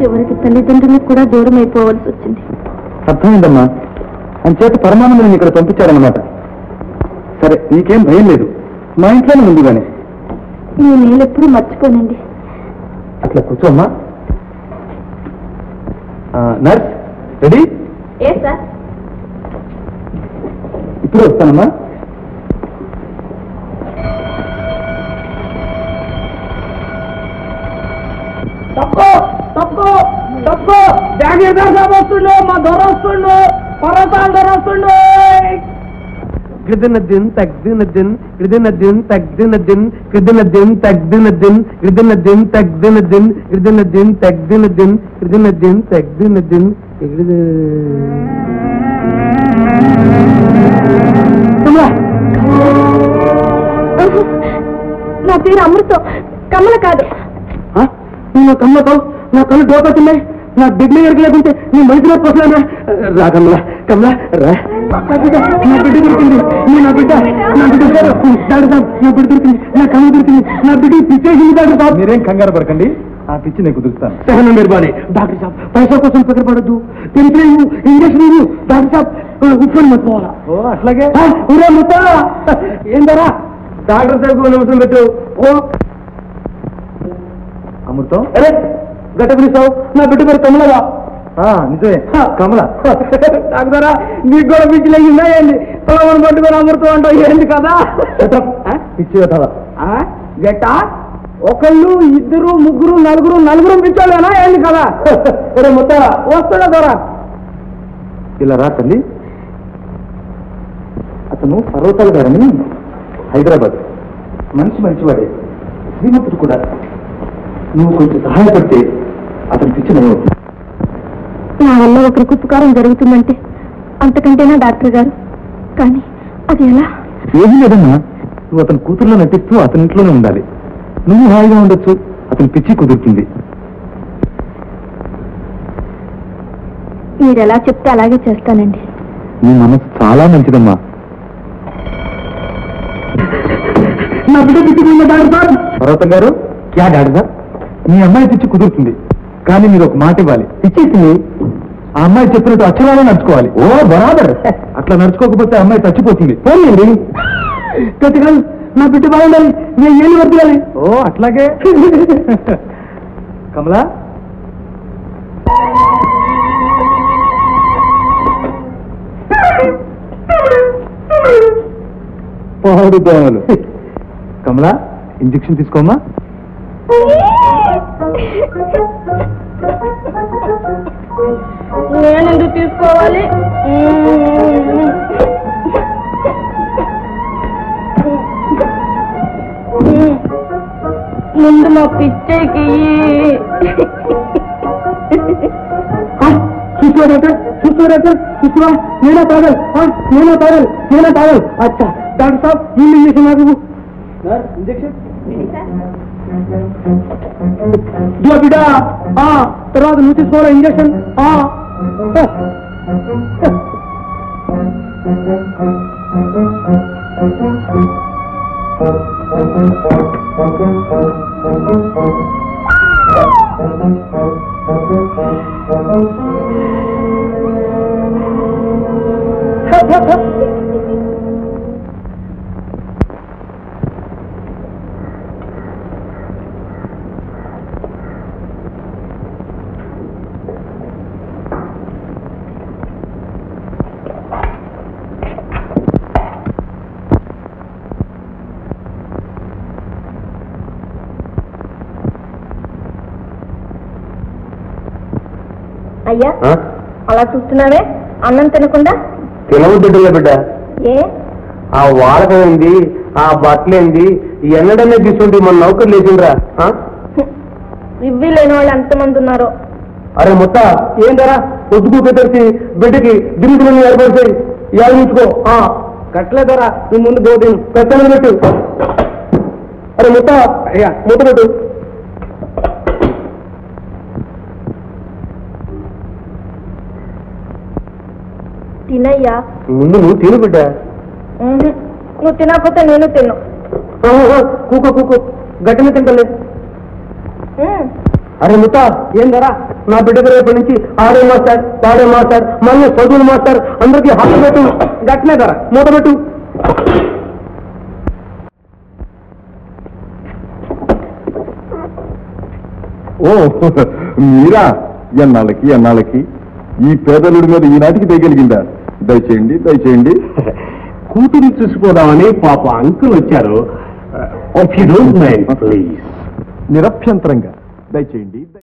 చివరికి తల్లిదండ్రులకు కూడా దూరం అయిపోవాల్సి వచ్చింది. అర్థమైందమ్మా. అంచేత పరమానందని ఇక్కడ పంపించారన్నమాట. సరే, నీకేం భయం లేదు, మా ఇంట్లోనే ఉంది. కానీ నేను ఎప్పుడు మర్చిపోనండి. అట్లా కూర్చోమ్మా. Nurse ready? ఏ సార్? ఇప్పుడు వస్తానమ్మా. జాగీర్దార్ సాబ్ వస్తుండు, మా దొర వస్తుండు, పర్వతాలు దొర వస్తుండు. Gridinadin, Tagdinadin, Gridinadin, Tagdinadin, Gridinadin, Tagdinadin, Gridinadin, Tagdinadin, Gridinadin, Tagdinadin, Gridinadin, Tagdinadin, నా పేరు అమృతం, కమల కాదు. నువ్వు కమ్మతో నా కళ్ళు డోకొచ్చున్నాయి. నా బిడ్డ ఎరగలేకుంటే నీ మనిషిలో పోసలేనా? రా కమలా, కమలా రా. నా బిడ్డ దొరికింది. నా బిడ్డ డాక్టర్ సాబ్, నా బిడ్డ దొరికింది. నా కమ్మ దొరికింది. నా బిడ్డ పిచ్చేసింది డాక్టర్ సాబ్. మీరేం కంగారు పడకండి, ఆ పిచ్చి నేను కుదురుస్తాను. సహనం మీరు బానే. డాక్టర్ సాబ్, పైసా కోసం పడద్దు, తెలిసిన ఇంజక్షన్ ఇవ్వు. డాక్టర్ సాబ్, ఉప్పుని మర్చిపోవాలా? ఓ అట్లాగే. ఊరే ముత్తా ఏం ధరా? డాక్టర్ సాబ్ నమస్కారం పెట్టు. ఓ అమృతం, అరే గట్ట పిలుస్తావు? నా బిడ్డ పేరు కమలగా. నిజమే, కమల. డాక్టరా, నీకు కూడా పిచ్చి లేకుండా ఏంటి? తొలమని పట్టుకొని అమృతం అంటావు ఏంటి కదా? పిచ్చి గట్ట ఒకళ్ళు, ఇద్దరు, ముగ్గురు, నలుగురు పిచ్చోళ్ళేనా ఏంటి కదా? అరే మొత్తం వస్తాడా ద్వారా? ఇలా రా తల్లి. అతను పర్వతాల గారని హైదరాబాద్ మంచివాడే, శ్రీమంతుడు కూడా. నువ్వు కొంచెం సహాయపడితే అతను పిచ్చి నయమవుతుంది. నా వల్ల ఒకరికి ఉపకారం జరుగుతుందంటే అంతకంటేనా డాక్టర్ గారు? కానీ అది ఎలా? ఏమీ లేదమ్మా, నువ్వు అతని కూతుర్లో నటిస్తూ అతని ఇంట్లోనే ఉండాలి. నువ్వు హాయిగా ఉండొచ్చు, అతని పిచ్చి కుదురుతుంది. మీరు ఎలా చెప్తే అలాగే చేస్తానండి. నీ మనసు చాలా మంచిదమ్మా. నా బిడ్డ పిచ్చి డాక్టర్ సార్. పర్వతం గారు, క్యా డాక్టర్ సార్? మీ అమ్మాయి పిచ్చి కుదురుతుంది, కానీ మీరు ఒక మాట ఇవ్వాలి. పిచ్చేసింది, ఆ అమ్మాయి చెప్పినట్టు అక్షరాలు నడుచుకోవాలి. ఓ బరాబర్. అట్లా నడుచుకోకపోతే అమ్మాయి చచ్చిపోతుంది. పోలేండి. గట్టిగా నా బిడ్డ బాగుండాలి, నేను ఏళ్ళు వర్తియాలి. ఓ అట్లాగే. కమలా, పాడు దోమలు. కమలా, ఇంజెక్షన్ తీసుకోమ్మా. నేనెందుకు తీసుకోవాలి? ముందు మా పిచ్చేకి నేనా పాగల్. అచ్చా డాక్టర్ సాబ్, ఈ ఇంజెక్షన్ నాకు ఇంజెక్షన్ బిడ్డ. తర్వాత నువ్వు తీసుకోవాలి ఇంజక్షన్. అయ్యా, అలా చూస్తున్నావే, అన్నం తినకుండా? తినవద్దులే బిడ్డ. ఏ? ఆ వాడకమైంది, ఆ బట్టలేంది, ఎన్నడన్నా తీసుకుంటే మన నౌకరు లేచిండ్రా. ఇవ్వి లేని వాళ్ళు ఎంతమంది ఉన్నారో. అరే మొత్త ఏం ధర? పొద్దుకు తెచ్చి బిడ్డకి దిగుతులని ఏర్పడిచాయి. యాదించుకో. కట్టలే ధర, నువ్వు ముందు బోధి పెద్దలు పెట్టు. అరే మొత్త, అయ్యా మూత పెట్టు. తినయ్యా. ముందు నువ్వు తిను బిడ్డ. నువ్వు తినకపోతే నేను తిన్ను. కూకో గట్టిన తింటలే. అరే ముత్త ఏం ధర? నా బిడ్డకు రేపటి నుంచి ఆడే మాస్టర్ పాడే మాస్టర్ మళ్ళీ చదువులు మాస్టర్ అందరికీ హాస్య పెట్టు గట్లే ధర మూట పెట్టు. ఓ మీరా? ఎన్నాళ్ళకి ఈ పేదలుడి మీద ఈనాటికి తెగలిగిందా? దయచేయండి దయచేయండి. కూతురు చూసిపోదామని పాప అంకుల్ వచ్చారు. నిరభ్యంతరంగా దయచేయండి.